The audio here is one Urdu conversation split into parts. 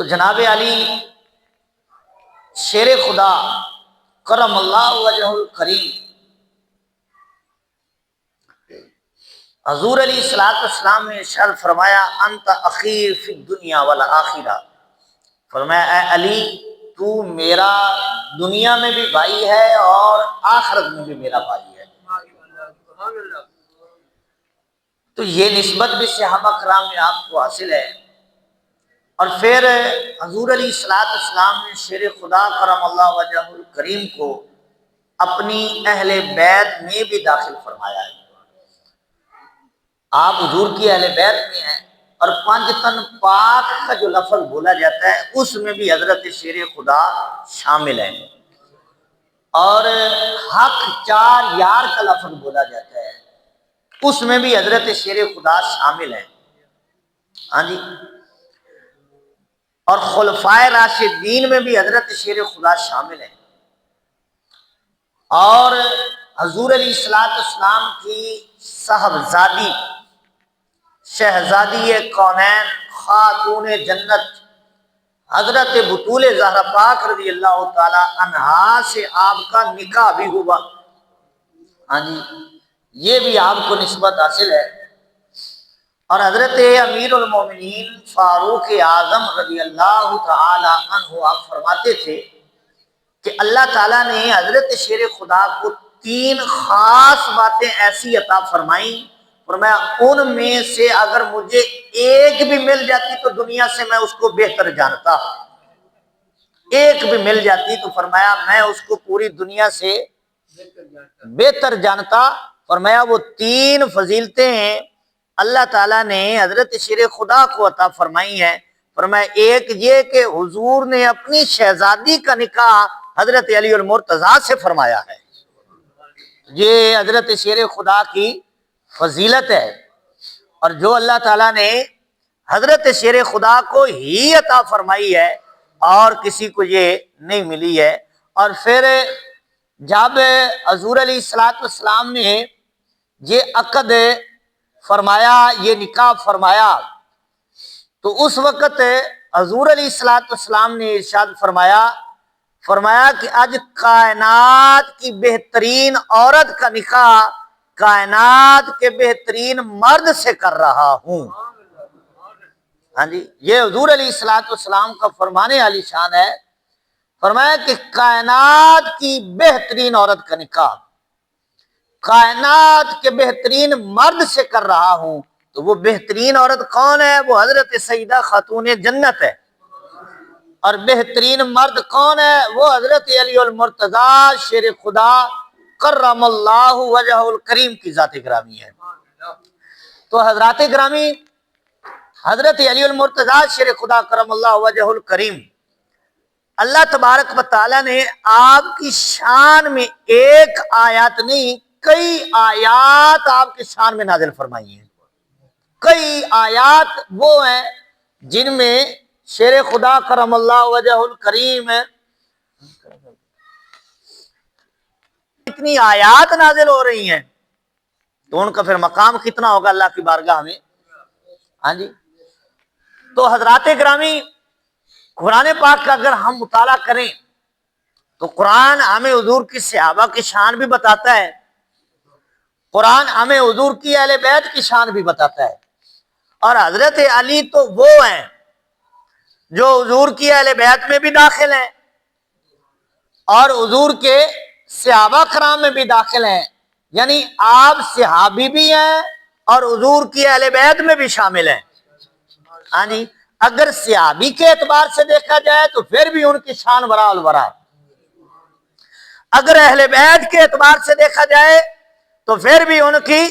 تو جناب علی شیر خدا کرم اللہ وجہ الکریم حضور علیہ السلام نے ارشاد فرمایا انت اخی فی الدنیا والآخرہ، فرمایا اے علی تو میرا دنیا میں بھی بھائی ہے اور آخرت میں بھی میرا بھائی ہے۔ تو یہ نسبت بھی صحابہ کرام میں آپ کو حاصل ہے۔ اور پھر حضور علیہ السلام نے شیر خدا کرم اللہ وجہ الکریم کو اپنی اہل بیت میں بھی داخل فرمایا ہے۔ آپ حضور کی اہل بیت میں ہیں اور پانچ تن پاک کا جو لفظ بولا جاتا ہے اس میں بھی حضرت شیر خدا شامل ہے، اور حق چار یار کا لفظ بولا جاتا ہے اس میں بھی حضرت شیر خدا شامل ہے۔ ہاں جی، اور خلفائے راشدین میں بھی حضرت شیر خدا شامل ہے، اور حضور علیہ السلام کی صاحبزادی شہزادی کونین خاتون جنت حضرت بطول زہرا پاک رضی اللہ تعالی عنہا سے آپ کا نکاح بھی ہوا۔ ہاں جی، یہ بھی آپ کو نسبت حاصل ہے۔ اور حضرت امیر المومنین فاروق اعظم رضی اللہ تعالی عنہ آپ فرماتے تھے کہ اللہ تعالیٰ نے حضرت شیر خدا کو تین خاص باتیں ایسی عطا فرمائیں، فرمایا ان میں سے اگر مجھے ایک بھی مل جاتی تو دنیا سے میں اس کو بہتر جانتا، ایک بھی مل جاتی تو فرمایا میں اس کو پوری دنیا سے بہتر جانتا۔ فرمایا وہ تین فضیلتیں ہیں اللہ تعالیٰ نے حضرت شیر خدا کو عطا فرمائی ہیں۔ فرمایا ایک یہ کہ حضور نے اپنی شہزادی کا نکاح حضرت علی المرتضیٰ سے فرمایا ہے، یہ حضرت شیر خدا کی فضیلت ہے، اور جو اللہ تعالیٰ نے حضرت شیر خدا کو ہی عطا فرمائی ہے اور کسی کو یہ نہیں ملی ہے۔ اور پھر جب حضور علیہ السلام نے یہ عقد فرمایا، یہ نکاح فرمایا، تو اس وقت حضور علیہ السلام نے ارشاد فرمایا کہ آج کائنات کی بہترین عورت کا نکاح کائنات کے بہترین مرد سے کر رہا ہوں۔ ہاں جی، یہ حضور علیہ السلام کا فرمانے والی شان ہے۔ فرمایا کہ کائنات کی بہترین عورت کا نکاح کائنات کے بہترین مرد سے کر رہا ہوں۔ تو وہ بہترین عورت کون ہے؟ وہ حضرت سیدہ خاتون جنت ہے۔ اور بہترین مرد کون ہے؟ وہ حضرت علی المرتضیٰ شیر خدا کرم اللہ وجہ الکریم کی ذات گرامی ہے۔ تو حضرات گرامی، حضرت علی المرتضیٰ شیر خدا کرم اللہ وجہ الکریم، اللہ تبارک و تعالی نے آپ کی شان میں ایک آیات نہیں کئی آیات آپ کی شان میں نازل فرمائی ہیں۔ کئی آیات وہ ہیں جن میں شیر خدا کرم اللہ وجہ الکریم اتنی آیات نازل ہو رہی ہیں تو ان کا پھر مقام کتنا ہوگا اللہ کی بارگاہ میں۔ ہاں جی، تو حضرات گرامی، قرآن پاک کا اگر ہم مطالعہ کریں تو قرآن ہمیں حضور کی صحابہ کی شان بھی بتاتا ہے، قرآن ہمیں حضور کی اہل بیت کی شان بھی بتاتا ہے۔ اور حضرت علی تو وہ ہیں جو حضور کی اہل بیت میں بھی داخل ہیں اور حضور کے صحابہ کرام میں بھی داخل ہیں، یعنی آپ صحابی بھی ہیں اور حضور کی اہل بیت میں بھی شامل ہیں۔ ہاں جی، اگر صحابی کے اعتبار سے دیکھا جائے تو پھر بھی ان کی شان وراء الورا، اگر اہل بیت کے اعتبار سے دیکھا جائے تو پھر بھی ان کی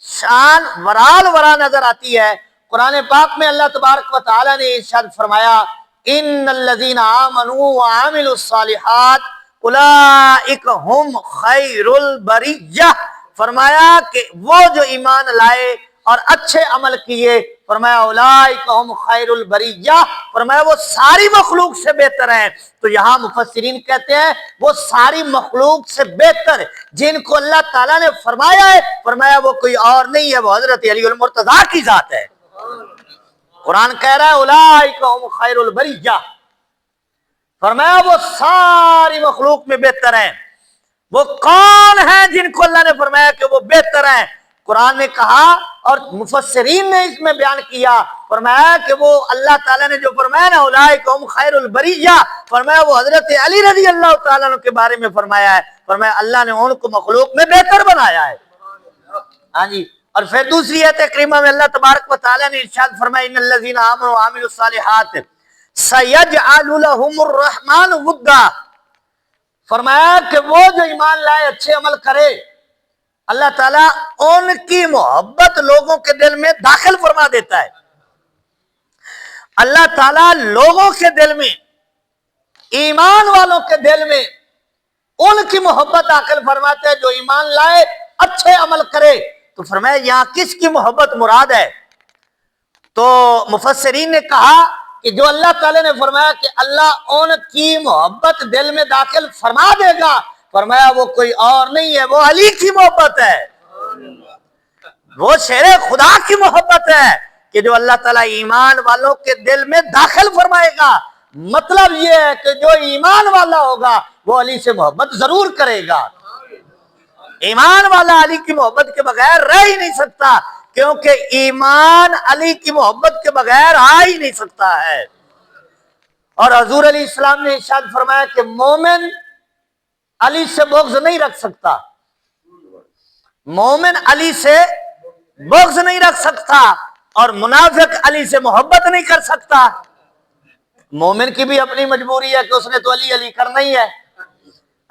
شان وراء الورا نظر آتی ہے۔ قرآن پاک میں اللہ تبارک و تعالی نے ارشاد فرمایا ان الذین آمنوا وعملوا الصالحات اولئک هم خیر البریہ، فرمایا کہ وہ جو ایمان لائے اور اچھے عمل کیے، فرمایا اولئک هم خیر البریہ، فرمایا وہ ساری مخلوق سے بہتر ہیں۔ تو یہاں مفسرین کہتے ہیں وہ ساری مخلوق سے بہتر جن کو اللہ تعالیٰ نے فرمایا ہے، فرمایا وہ کوئی اور نہیں ہے، وہ حضرت علی المرتضیٰ کی ذات ہے۔ قرآن کہہ رہا ہے اولئک هم خیر البریہ، فرمایا وہ ساری مخلوق میں بہتر ہیں۔ وہ کون ہیں جن کو اللہ نے فرمایا کہ وہ بہتر ہیں؟ قرآن نے کہا اور مفسرین نے اس میں بیان کیا، فرمایا کہ وہ اللہ تعالیٰ نے جو فرمایا نا اولئک هم خیر البریہ، فرمایا وہ حضرت علی رضی اللہ تعالیٰ عنہ کے بارے میں فرمایا ہے، فرمایا اللہ نے ان کو مخلوق میں بہتر بنایا ہے۔ ہاں جی، اور پھر دوسری آیت کریمہ میں اللہ تبارک و تعالیٰ نے ارشاد فرمایا ان الذین آمنوا وعملوا الصالحات سیجعل لهم الرحمن ودا، فرمایا کہ وہ جو ایمان لائے اچھے عمل کرے، اللہ تعالیٰ ان کی محبت لوگوں کے دل میں داخل فرما دیتا ہے۔ اللہ تعالیٰ لوگوں کے دل میں، ایمان والوں کے دل میں ان کی محبت داخل فرماتا ہے جو ایمان لائے اچھے عمل کرے۔ تو فرمایا یہاں کس کی محبت مراد ہے؟ تو مفسرین نے کہا کہ جو اللہ تعالیٰ نے فرمایا کہ اللہ ان کی محبت دل میں داخل فرما دے گا، فرمایا وہ کوئی اور نہیں ہے، وہ علی کی محبت ہے، وہ شیر خدا کی محبت ہے کہ جو اللہ تعالیٰ ایمان والوں کے دل میں داخل فرمائے گا۔ مطلب یہ ہے کہ جو ایمان والا ہوگا وہ علی سے محبت ضرور کرے گا۔ ایمان والا علی کی محبت کے بغیر رہ ہی نہیں سکتا، کیونکہ ایمان علی کی محبت کے بغیر آ ہی نہیں سکتا ہے۔ اور حضور علیہ السلام نے ارشاد فرمایا کہ مومن علی سے بغض نہیں رکھ سکتا، مومن علی سے بغض نہیں رکھ سکتا، اور منافق علی سے محبت نہیں کر سکتا۔ مومن کی بھی اپنی مجبوری ہے کہ اس نے تو علی علی کرنا ہی ہے،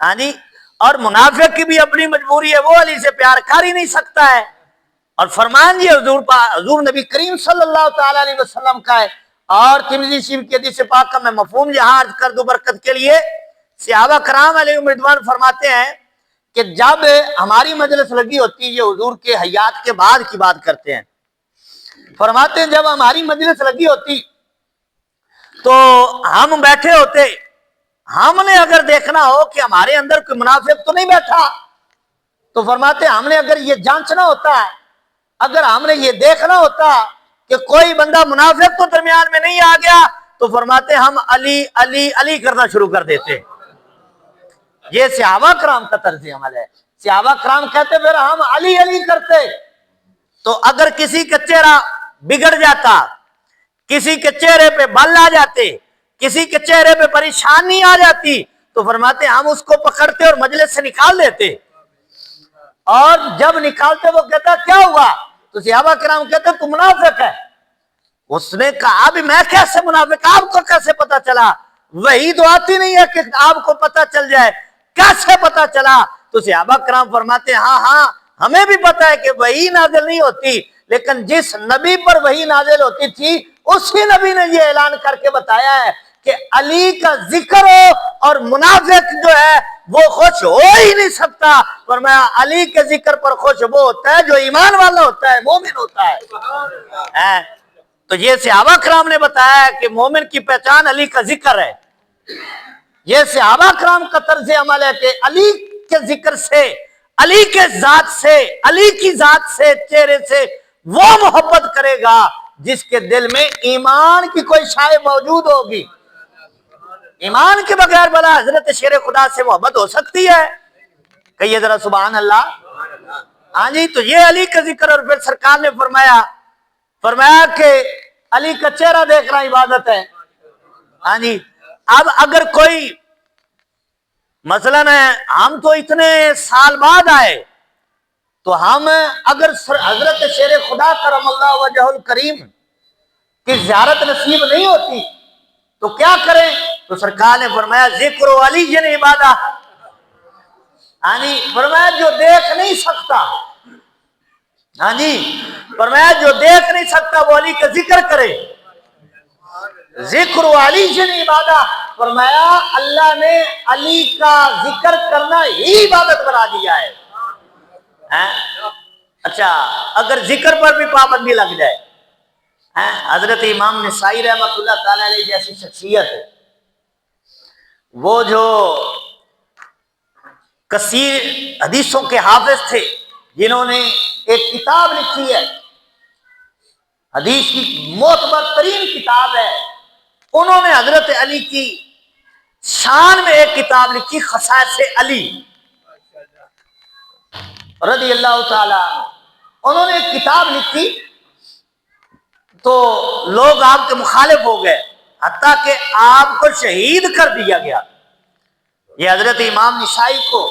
ہاں جی، اور منافق کی بھی اپنی مجبوری ہے، وہ علی سے پیار کر ہی نہیں سکتا ہے۔ اور فرمان یہ حضور نبی کریم صلی اللہ تعالی علیہ وسلم کا ہے، اور ترمذی شریف کی حدیث پاک کا میں مفہوم یہاں عرض کر دوں برکت کے لیے۔ صحابہ کرام علیہم رضوان فرماتے ہیں کہ جب ہماری مجلس لگی ہوتی، یہ حضور کے حیات کے بعد کی بات کرتے ہیں، فرماتے ہیں جب ہماری مجلس لگی ہوتی تو ہم بیٹھے ہوتے، ہم نے اگر دیکھنا ہو کہ ہمارے اندر کوئی منافق تو نہیں بیٹھا، تو فرماتے ہیں ہم نے اگر یہ جانچنا ہوتا ہے، اگر ہم نے یہ دیکھنا ہوتا کہ کوئی بندہ منافق تو درمیان میں نہیں آ گیا، تو فرماتے ہیں ہم علی علی علی کرنا شروع کر دیتے۔ یہ صحابہ کرام کا طرز عمل ہے۔ صحابہ کرام کہتے پھر ہم علی علی کرتے۔ تو اگر کسی کا چہرہ بگڑ جاتا، کسی کے چہرے پہ بل آ جاتے، کسی کے چہرے پہ پریشانی آ جاتی، تو فرماتے ہم اس کو پکڑتے اور مجلس سے نکال دیتے، اور جب نکالتے وہ کہتا کیا ہوا؟ تو صحابہ کرام کہتے تو منافق ہے۔ اس نے کہا ابھی میں کیسے منافق، آپ کو کیسے پتا چلا؟ وہی تو آتی نہیں ہے کہ آپ کو پتا چل جائے، کیسے پتا چلا؟ تو صحابہ کرام فرماتے ہاں ہاں ہمیں بھی پتا ہے کہ وہی نازل نہیں ہوتی، لیکن جس نبی پر وہی نازل ہوتی تھی اسی نبی نے یہ اعلان کر کے بتایا ہے کہ علی کا ذکر ہو اور منافق جو ہے وہ خوش ہو ہی نہیں سکتا، فرمایا علی کے ذکر پر خوش وہ ہوتا ہے جو ایمان والا ہوتا ہے، مومن ہوتا ہے۔ تو یہ صحابہ کرام نے بتایا ہے کہ مومن کی پہچان علی کا ذکر ہے۔ یہ صحابہ کرام کا طرز عمل ہے کہ علی کے ذکر سے، علی کے ذات سے، علی کی ذات سے، چہرے سے وہ محبت کرے گا جس کے دل میں ایمان کی کوئی شائع موجود ہوگی۔ ایمان کے بغیر بلا حضرت شیر خدا سے محبت ہو سکتی ہے؟ کہیے ذرا سبحان اللہ۔ ہاں جی، تو یہ علی کا ذکر، اور پھر سرکار نے فرمایا کہ علی کا چہرہ دیکھنا عبادت ہے۔ ہاں جی، اب اگر کوئی مثلاً ہم تو اتنے سال بعد آئے، تو ہم اگر حضرت شیر خدا کرم اللہ وجہ الکریم کی زیارت نصیب نہیں ہوتی تو کیا کریں؟ تو سرکار نے فرمایا ذکر علی جن عبادہ، ہاں جی، فرمایا جو دیکھ نہیں سکتا، ہاں جی، فرمایا جو دیکھ نہیں سکتا وہ علی کا ذکر کرے، ذکر علی جن عبادہ، فرمایا اللہ نے علی کا ذکر کرنا ہی عبادت بنا دیا ہے۔ اچھا اگر ذکر پر بھی پابندی لگ جائے، حضرت امام نسائی رحمۃ اللہ تعالی علیہ جیسی شخصیت ہے، وہ جو کثیر حدیثوں کے حافظ تھے، جنہوں نے ایک کتاب لکھی ہے حدیث کی معتبر ترین کتاب ہے. انہوں نے حضرت علی کی شان میں ایک کتاب لکھی خصائص علی رضی اللہ تعالی عنہ. انہوں نے ایک کتاب لکھی تو لوگ آپ کے مخالف ہو گئے، حتیٰ کہ آپ کو شہید کر دیا گیا. یہ حضرت امام نسائی کو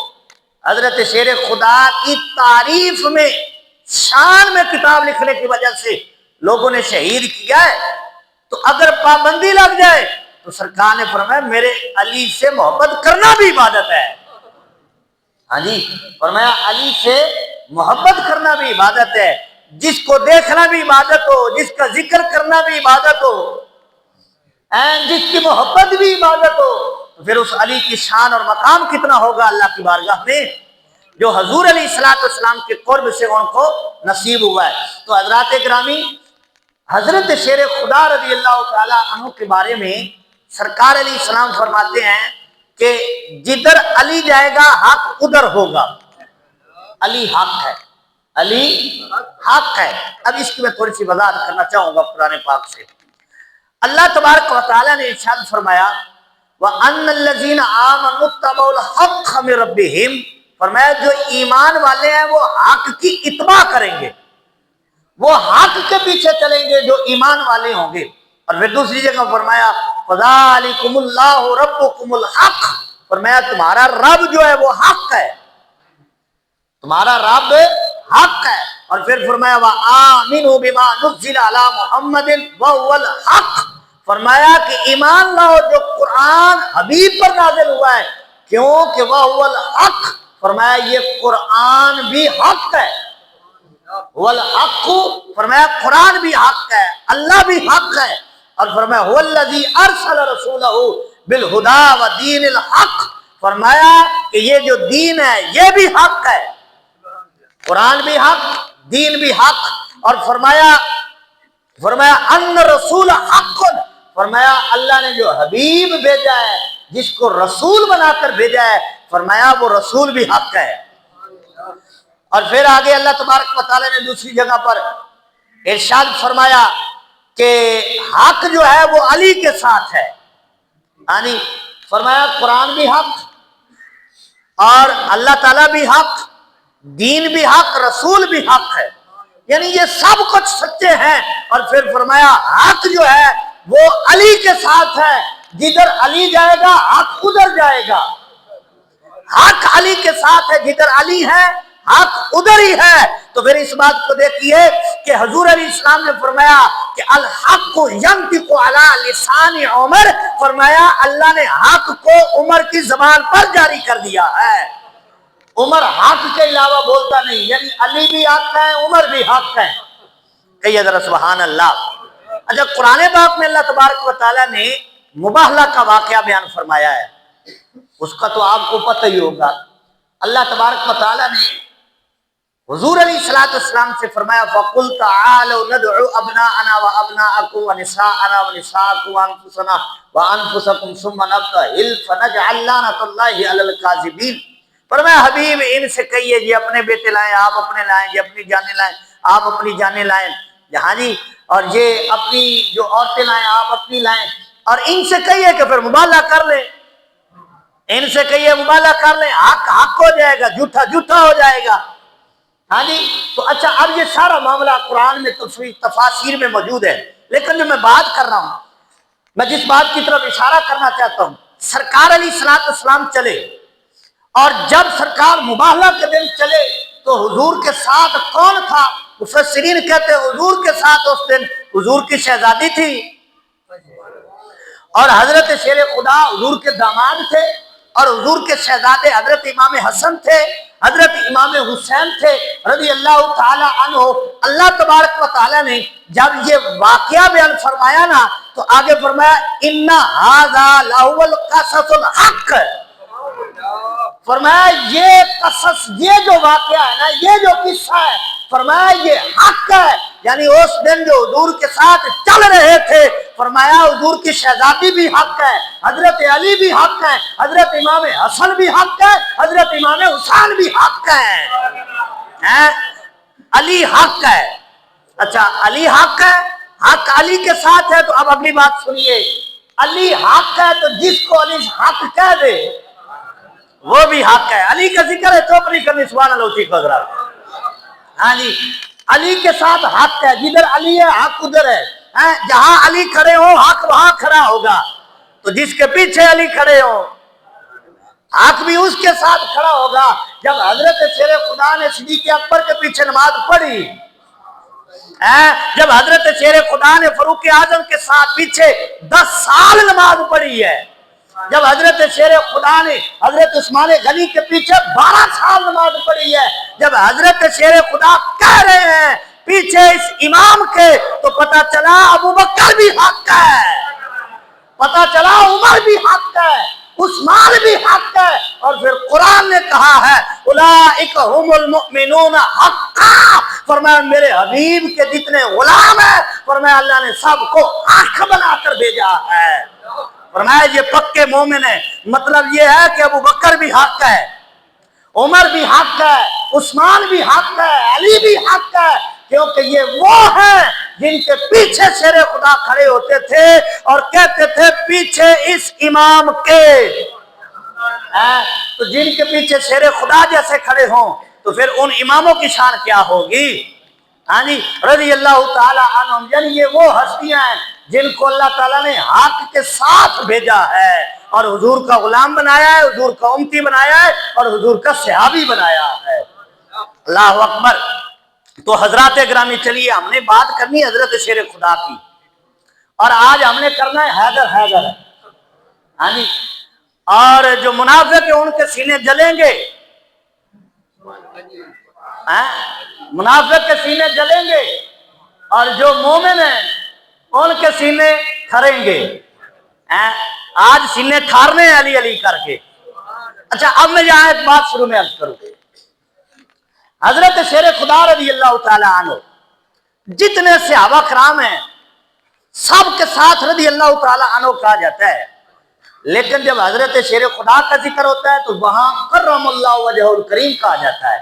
حضرت شیر خدا کی تعریف میں شان میں کتاب لکھنے کی وجہ سے لوگوں نے شہید کیا ہے. تو اگر پابندی لگ جائے تو سرکار نے فرمایا میرے علی سے محبت کرنا بھی عبادت ہے. ہاں جی، فرمایا علی سے محبت کرنا بھی عبادت ہے، جس کو دیکھنا بھی عبادت ہو، جس کا ذکر کرنا بھی عبادت ہو، جس کی محبت بھی عبادت ہو، تو پھر اس علی کی شان اور مقام کتنا ہوگا اللہ کی بارگاہ میں، جو حضور علیہ الصلوۃ والسلام کے قرب سے ان کو نصیب ہوا ہے. تو حضرات گرامی، حضرت شیر خدا رضی اللہ تعالی عنہ کے بارے میں سرکار علیہ السلام فرماتے ہیں کہ جدھر علی جائے گا حق ادھر ہوگا. علی حق ہے، علی حق ہے. اب اس کی میں تھوڑی سی وضاحت کرنا چاہوں گا قرآن پاک سے. اللہ تبارک و تعالی نے ارشاد فرمایا وَأَنَّ الَّذِينَ آمَنُوا اتَّبَعُوا الْحَقَّ مِن رَبِّهِمْ، فرمایا جو ایمان والے ہیں وہ حق کی اتباع کریں گے، وہ حق کے پیچھے چلیں گے جو ایمان والے ہوں گے. اور پھر دوسری جگہ فرمایا فَذَلِكُمُ اللَّهُ رَبُّكُمُ الْحَقُّ، فرمایا تمہارا رب جو ہے وہ حق ہے، تمہارا رب حق ہے. اور پھر فرمایا وَآمِنُوا بِمَا نُزِّلَ عَلَى مُحَمَّدٍ وَهُوَ الْحَقُّ، فرمایا کہ ایمان لاؤ جو قرآن حبیب پر نازل ہوا ہے، کیونکہ وَهُوَ الْحَقُّ، فرمایا یہ قرآن بھی حق ہے. والحق، فرمایا قرآن بھی حق ہے، اللہ بھی حق ہے. اور فرمایا هو الذی ارسل رسولہ بالہدی ودین الحق، فرمایا کہ یہ جو دین ہے یہ بھی حق ہے، قرآن بھی حق، دین بھی حق. اور فرمایا ان رسول حق، فرمایا اللہ نے جو حبیب بھیجا ہے، جس کو رسول بنا کر بھیجا ہے، فرمایا وہ رسول بھی حق ہے. اور پھر آگے اللہ تبارک و تعالی نے دوسری جگہ پر ارشاد فرمایا کہ حق جو ہے وہ علی کے ساتھ ہے. یعنی فرمایا قرآن بھی حق اور اللہ تعالیٰ بھی حق، دین بھی حق، رسول بھی حق ہے، یعنی یہ سب کچھ سچے ہیں. اور پھر فرمایا حق جو ہے وہ علی کے ساتھ ہے، جدھر علی جائے گا حق ادھر جائے گا. حق علی کے ساتھ ہے، جدھر علی ہے حق ادھر ہی ہے. تو پھر اس بات کو دیکھیے کہ حضور علیہ السلام نے فرمایا کہ الحق ینطق علی لسان عمر، فرمایا اللہ نے حق کو عمر کی زبان پر جاری کر دیا ہے. عمر حق کے علاوہ بولتا نہیں، یعنی علی بھی حق ہے، عمر بھی حق ہے. کہیے ذرا سبحان اللہ. اچھا، قرآن پاک میں اللہ تبارک و تعالیٰ نے مباہلہ کا واقعہ بیان فرمایا ہے، اس کا تو آپ کو پتہ ہی ہوگا. اللہ تبارک و تعالیٰ نے حضور علیہ الصلوۃ والسلام سے فرمایا فَقُلْ تَعَالَوْا نَدْعُ أَبْنَاءَنَا وَأَبْنَاءَكُمْ وَنِسَاءَنَا وَنِسَاءَكُمْ وَأَنفُسَنَا وَأَنفُسَكُمْ ثُمَّ نَبْتَهِلْ فَنَجْعَلْ لَعْنَتَ اللَّهِ عَلَى الْكَاذِبِينَ. فرمایا حبیب ان سے کہیے جی اپنے بیٹے لائیں آپ اپنے لائیں، جی اپنی جانیں لائیں آپ اپنی جانیں لائیں، جہاں جی، اور یہ اپنی جو عورتیں لائیں آپ اپنی لائیں. اور ان سے کہیے کہ پھر مبالغہ کر لیں، ان سے کہیے مبالغہ کر لیں، حق حق ہو جائے گا، جھوٹا جھوٹا ہو جائے گا. ہاں جی. تو اچھا، اب یہ سارا معاملہ قرآن میں تفاسیر میں موجود ہے، لیکن جو میں بات کر رہا ہوں، میں جس بات کی طرف اشارہ کرنا چاہتا ہوں، سرکار علیہ الصلوۃ والسلام چلے، اور جب سرکار مباہلہ کے دن چلے تو حضور کے ساتھ کون تھا؟ مفسرین کہتے ہیں حضور کے ساتھ اس دن حضور کی شہزادی تھی، اور حضرت شیر خدا حضور کے داماد تھے، اور حضور کے شہزادے حضرت امام حسن تھے، حضرت امام حسین تھے رضی اللہ تعالی عنہ. اللہ تبارک و تعالی نے جب یہ واقعہ بیان فرمایا نا تو آگے فرمایا ان ھذا لہو القصص الحق، فرمایا یہ قصص، یہ جو واقعہ ہے نا، یہ جو قصہ ہے، فرمایا یہ حق ہے. یعنی اس دن جو حضور کے ساتھ چل رہے تھے، فرمایا حضور کی شہزادی بھی حق ہے، حضرت علی بھی حق ہے، حضرت امام حسن بھی حق ہے، حضرت امام حسین بھی حق ہے. علی حق ہے، اچھا علی حق ہے، حق علی کے ساتھ ہے، تو اب اگلی بات سنیے، علی حق ہے تو جس کو علی حق کہہ دے وہ بھی حق ہے۔ علی کا ذکر ہے چوپ نہیں کرنی، سبحان اللہ ٹھیک حضرات۔ ہاں جی، علی کے ساتھ حق ہے، جدھر علی ہے حق ادھر ہے، جہاں علی کھڑے ہو حق وہاں کھڑا ہوگا، تو جس کے پیچھے علی کھڑے ہو حق بھی اس کے ساتھ کھڑا ہوگا۔ جب حضرت شیر خدا نے صدیق اکبر کے پیچھے نماز پڑھی، جب حضرت شیر خدا نے فاروق اعظم کے ساتھ پیچھے 10 سال نماز پڑھی ہے، جب حضرت شیر خدا نے حضرت عثمان غنی کے پیچھے 12 سال نماز پڑھی ہے، جب حضرت شیر خدا کہہ رہے ہیں پیچھے اس امام کے، تو پتہ چلا ابو بکر بھی حق ہے، پتہ چلا عمر بھی حق ہے، عثمان بھی حق ہے، اور پھر قرآن نے کہا ہے اولئک هم المؤمنون حقا، فرمایا میرے حبیب کے جتنے غلام ہیں، فرمایا اللہ نے سب کو حق بنا کر بھیجا ہے، فرمایا یہ پکے مومن ہیں۔ مطلب یہ ہے کہ ابو بکر بھی حق ہے، عمر بھی حق ہے، عثمان بھی حق ہے، علی بھی حق ہے، کیونکہ یہ وہ ہیں جن کے پیچھے شیر خدا کھڑے ہوتے تھے اور کہتے تھے پیچھے اس امام کے، تو جن کے پیچھے شیر خدا جیسے کھڑے ہوں تو پھر ان اماموں کی شان کیا ہوگی؟ ہاں جی، رضی اللہ تعالی عنہم، یعنی یہ وہ ہستیاں ہیں جن کو اللہ تعالیٰ نے حق کے ساتھ بھیجا ہے اور حضور کا غلام بنایا ہے، حضور کا امتی بنایا ہے اور حضور کا صحابی بنایا ہے۔ اللہ اکبر۔ تو حضرات گرامی چلیے ہم نے بات کرنی حضرت شیر خدا کی، اور آج ہم نے کرنا ہے حیدر حیدر، ہاں جی، اور جو منافق ہیں ان کے سینے جلیں گے، منافق کے سینے جلیں گے، اور جو مومن ہیں ان کے سینے کھریں گے۔ آج سینے کھارنے ہیں علی علی کر کے۔ اچھا اب میں یہاں ایک بات شروع میں عرض کروں، حضرت شیر خدا رضی اللہ تعالی عنہ جتنے صحابہ کرام ہیں سب کے ساتھ رضی اللہ تعالی عنہ کہا جاتا ہے، لیکن جب حضرت شیر خدا کا ذکر ہوتا ہے تو وہاں کرم اللہ وجہ الکریم کہا جاتا ہے،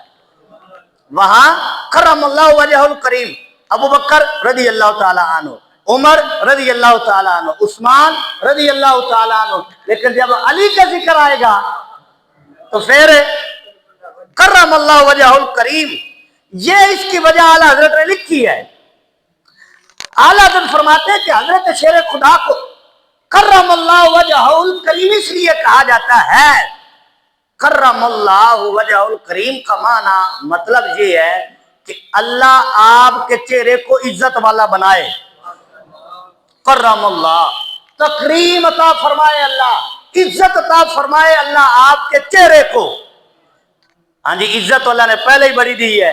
وہاں کرم اللہ وجہ الکریم، ابو بکر رضی اللہ تعالی عنہ، عمر رضی اللہ تعالی عنہ، عثمان رضی اللہ تعالی عنہ، لیکن جب علی کا ذکر آئے گا تو پھر کرم اللہ وجہ الکریم۔ یہ اس کی وجہ اعلیٰ حضرت نے لکھی ہے۔ اعلیٰ حضرت فرماتے ہیں کہ حضرت شیر خدا کو کرم اللہ وجہ الکریم اس لیے کہا جاتا ہے، کرم اللہ وجہ الکریم کا معنی مطلب یہ ہے کہ اللہ آپ کے چہرے کو عزت والا بنائے، کرم اللہ، تکریم عطا فرمائے اللہ، عزت عطا فرمائے اللہ آپ کے چہرے کو۔ ہاں جی، عزت اللہ نے پہلے ہی بڑی دی ہے،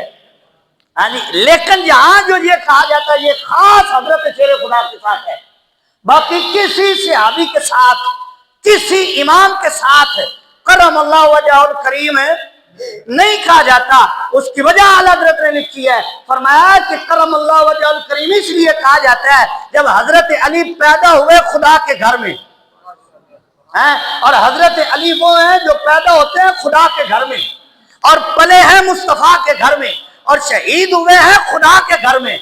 ہاں جی، لیکن یہاں جو یہ کہا جاتا ہے یہ خاص حضرت شیر خدا کے ساتھ ہے، باقی کسی صحابی کے ساتھ، کسی امام کے ساتھ کرم اللہ وجہ الکریم نہیں کہا جاتا۔ اس کی وجہ اعلیٰ حضرت نے لکھی ہے، فرمایا کہ کرم اللہ وجہ الکریم اس لیے کہا جاتا ہے جب حضرت علی پیدا ہوئے خدا کے گھر میں، اور حضرت علی وہ ہیں جو پیدا ہوتے ہیں خدا کے گھر میں، اور پلے ہیں مصطفیٰ کے گھر میں، اور شہید ہوئے ہیں خدا کے گھر میں۔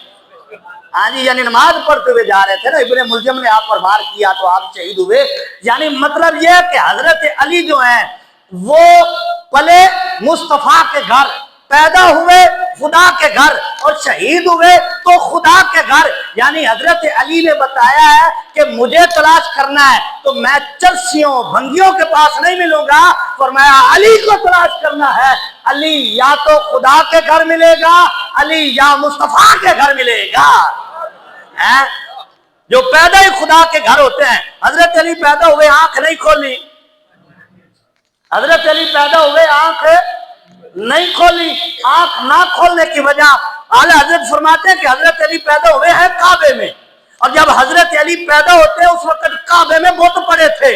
ہاں جی، یعنی نماز پڑھتے ہوئے جا رہے تھے نا، ابن ملجم نے آپ پر وار کیا تو آپ شہید ہوئے، یعنی مطلب یہ ہے کہ حضرت علی جو ہیں وہ پلے مصطفیٰ کے گھر، پیدا ہوئے خدا کے گھر، اور شہید ہوئے تو خدا کے گھر۔ یعنی حضرت علی نے بتایا ہے کہ مجھے تلاش کرنا ہے تو میں چرسیوں بھنگیوں کے پاس نہیں ملوں گا، فرمایا علی کو تلاش کرنا ہے، علی یا تو خدا کے گھر ملے گا، علی یا مصطفیٰ کے گھر ملے گا۔ جو پیدا ہی خدا کے گھر ہوتے ہیں، حضرت علی پیدا ہوئے آنکھ نہیں کھولی، حضرت علی پیدا ہوئے آنکھ نہیں کھولی، آنکھ نہ کھولنے کی وجہ اعلیٰ حضرت فرماتے ہیں کہ حضرت علی پیدا ہوئے ہیں کعبے میں، اور جب حضرت علی پیدا ہوتے ہیں اس وقت کعبے میں بت پڑے تھے،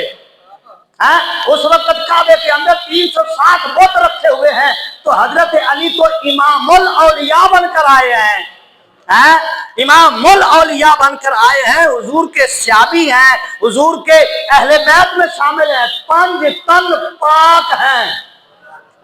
اس وقت کعبے کے اندر 360 بت رکھے ہوئے ہیں، تو حضرت علی تو امام الاولیاء بن کر آئے ہیں، امام الاولیاء بن کر آئے ہیں، حضور کے صحابی ہیں، حضور کے اہل بیت میں شامل ہیں، 5 تن پاک ہیں،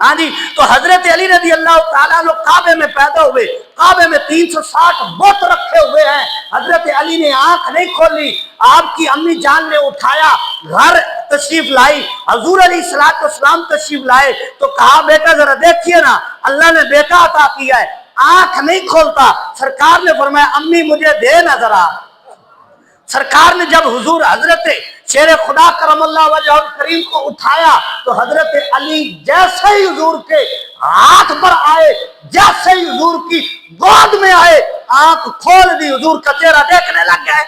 ہاں جی، تو حضرت علی رضی اللہ تعالیٰ عنہ کعبے میں پیدا ہوئے، کعبے میں 360 بت رکھے ہوئے ہیں، حضرت علی نے آنکھ نہیں کھولی، آپ کی امی جان نے اٹھایا، گھر تشریف لائی، حضور علیہ الصلوۃ والسلام تشریف لائے تو کہا بیٹا ذرا دیکھیے نا، اللہ نے بیٹا عطا کیا ہے، آنکھ نہیں کھولتا، سرکار نے فرمایا امی مجھے دے نا ذرا۔ سرکار نے جب حضور حضرت شیر خدا کرم اللہ وجہ کریم کو اٹھایا تو حضرت علی جیسے ہی حضور کے ہاتھ پر آئے، جیسے ہی حضور کی گود میں آئے، آنکھ کھول دی، حضور کا چہرہ دیکھنے لگ گئے،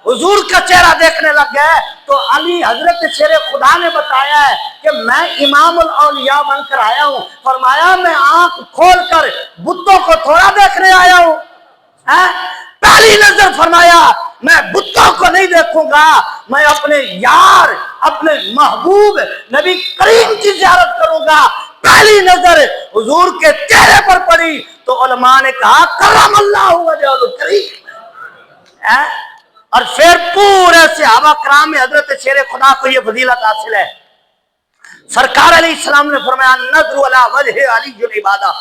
حضور کا چہرہ دیکھنے لگ گئے۔ تو علی حضرت شیر خدا نے بتایا ہے کہ میں امام الاولیاء بن کر آیا ہوں، فرمایا میں آنکھ کھول کر بتوں کو تھوڑا دیکھنے آیا ہوں، پہلی نظر فرمایا میں بتوں کو نہیں دیکھوں گا، میں اپنے یار اپنے محبوب نبی کریم کی زیارت کروں گا۔ پہلی نظر حضور کے چہرے پر پڑی تو علماء نے کہا کرم اللہ وجہ کریم، اور پھر پورے صحابہ کرام میں حضرت شیر خدا کو یہ فضیلت حاصل ہے۔ سرکار علیہ السلام نے فرمایا نظر علی وجہ علی العبادہ،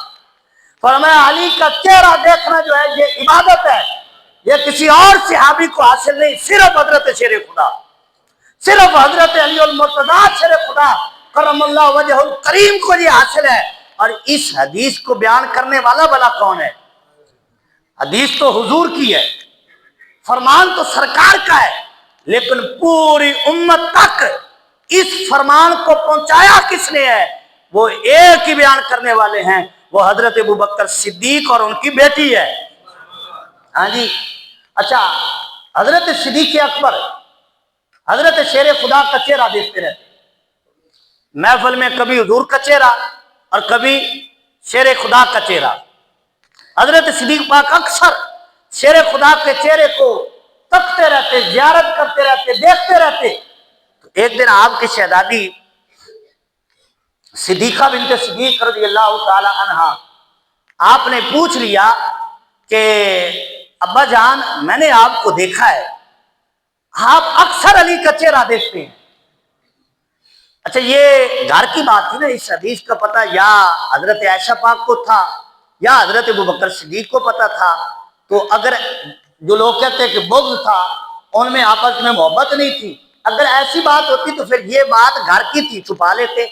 فرمایا علی کا چہرہ دیکھنا جو ہے یہ عبادت ہے، یہ کسی اور صحابی کو حاصل نہیں، صرف حضرت شیر خدا، صرف حضرت علی المرتضیٰ شیر خدا کرم اللہ وجہ کریم کو یہ حاصل ہے۔ اور اس حدیث کو بیان کرنے والا بلا کون ہے؟ حدیث تو حضور کی ہے، فرمان تو سرکار کا ہے، لیکن پوری امت تک اس فرمان کو پہنچایا کس نے ہے؟ وہ ایک ہی بیان کرنے والے ہیں، وہ حضرت ابوبکر صدیق اور ان کی بیٹی ہے۔ ہاں جی، اچھا، حضرت صدیق اکبر حضرت شیر خدا کا چہرہ دیکھتے رہتے، محفل میں کبھی حضور کا چہرہ اور کبھی شیر خدا کا چہرہ۔ حضرت صدیق پاک اکثر شیر خدا کے چہرے کو تکتے رہتے، زیارت کرتے رہتے، دیکھتے رہتے۔ تو ایک دن آپ کی شہزادی صدیقہ بنت صدیق رضی اللہ تعالی عنہا آپ نے پوچھ لیا کہ ابا جان میں نے آپ کو دیکھا ہے، آپ اکثر علی کا چہرہ دیکھتے ہیں۔ اچھا، یہ گھر کی بات تھی نا، اس حدیث کا پتہ یا حضرت عائشہ پاک کو تھا یا حضرت ابوبکر صدیق کو پتہ تھا، تو اگر جو لوگ کہتے ہیں کہ بغض تھا، ان میں آپس میں محبت نہیں تھی، اگر ایسی بات ہوتی تو پھر یہ بات گھر کی تھی، چھپا لیتے،